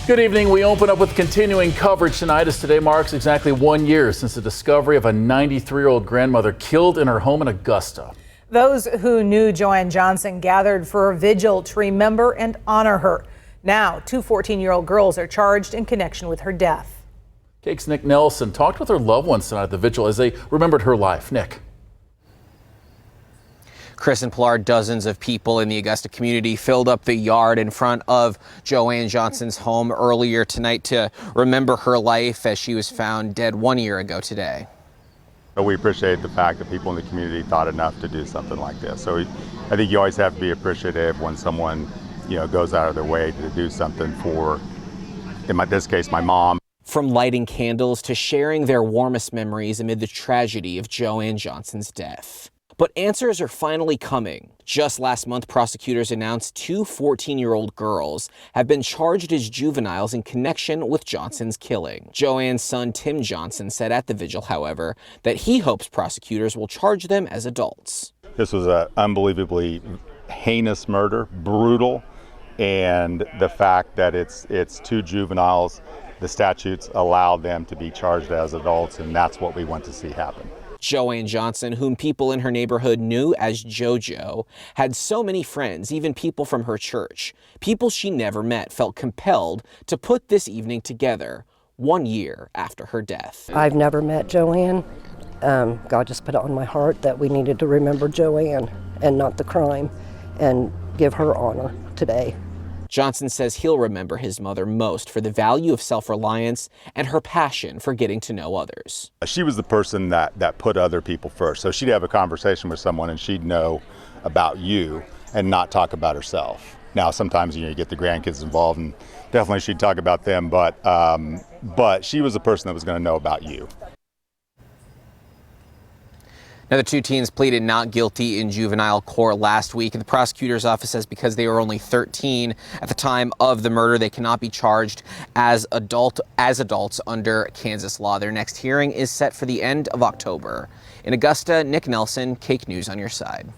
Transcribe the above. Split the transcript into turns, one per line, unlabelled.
Good evening. We open up with continuing coverage tonight as today marks exactly 1 year since the discovery of a 93-year-old grandmother killed in her home in Augusta.
Those who knew Joanne Johnson gathered for a vigil to remember and honor her. Now, two 14-year-old girls are charged in connection with her death.
KAKE's Nick Nelson talked with her loved ones tonight at the vigil as they remembered her life. Nick.
Chris and Pilar, dozens of people in the Augusta community filled up the yard in front of Joanne Johnson's home earlier tonight to remember her life as she was found dead 1 year ago today.
We appreciate the fact that people in the community thought enough to do something like this. So I think you always have to be appreciative when someone, goes out of their way to do something for, this case, my mom.
From lighting candles to sharing their warmest memories amid the tragedy of Joanne Johnson's death. But answers are finally coming. Just last month, prosecutors announced two 14-year-old girls have been charged as juveniles in connection with Johnson's killing. Joanne's son, Tim Johnson, said at the vigil, however, that he hopes prosecutors will charge them as adults.
This was an unbelievably heinous murder, brutal, and the fact that it's two juveniles, the statutes allow them to be charged as adults, and that's what we want to see happen.
Joanne Johnson, whom people in her neighborhood knew as JoJo, had so many friends, even people from her church. People she never met felt compelled to put this evening together 1 year after her death.
I've never met Joanne. God just put it on my heart that we needed to remember Joanne and not the crime and give her honor today.
Johnson says he'll remember his mother most for the value of self-reliance and her passion for getting to know others.
She was the person that put other people first. So she'd have a conversation with someone and she'd know about you and not talk about herself. Now, sometimes you get the grandkids involved and definitely she'd talk about them, but she was the person that was going to know about you.
Now, the two teens pleaded not guilty in juvenile court last week, and the prosecutor's office says because they were only 13 at the time of the murder, they cannot be charged as adults under Kansas law. Their next hearing is set for the end of October. In Augusta, Nick Nelson, KAKE News on your side.